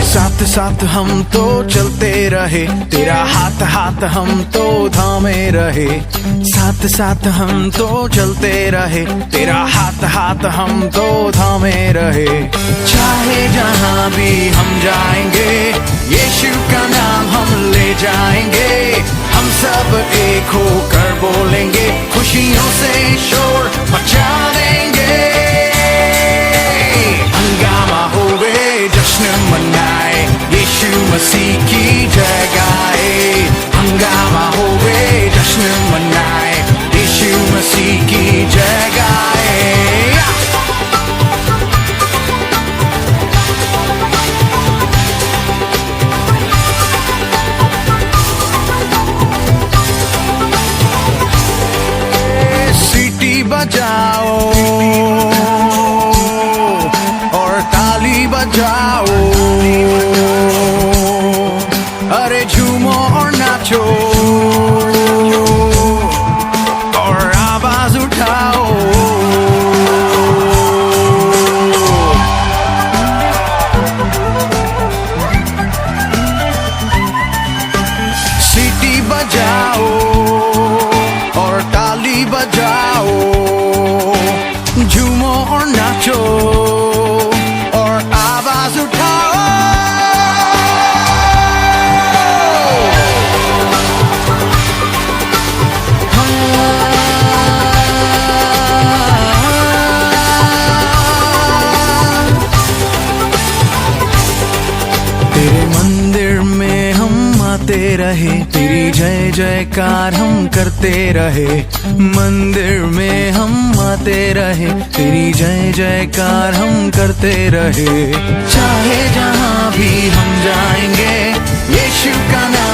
साथ साथ हम तो चलते रहे, तेरा हाथ हाथ हम तो थामे रहे। साथ साथ हम तो चलते रहे, तेरा हाथ हाथ हम तो थामे रहे। चाहे जहाँ भी हम जाएंगे, यीशु का नाम हम ले जाएंगे। हम सब एक होकर बोलेंगे, खुशियों से शोर मचा देंगे। हंगामा होवे, जश्न मनाए, यीशु मसीह की जय गाए। हंगामा होवे, जश्न मनाए, यीशु मसीह की जय गाए। सीटी बजाओ और ताली बजाओ, अरे झूमो और नाचो और आवाज उठाओ। सीटी बजाओ और ताली बजाओ, झूमो और नाचो और आवाज उठाओ। तेरे मंदिर में हम आते रहे, तेरी जय जयकार हम करते रहे। मंदिर में हम आते रहे, तेरी जय जयकार हम करते रहे। चाहे जहाँ भी हम जाएंगे, यीशु का नाम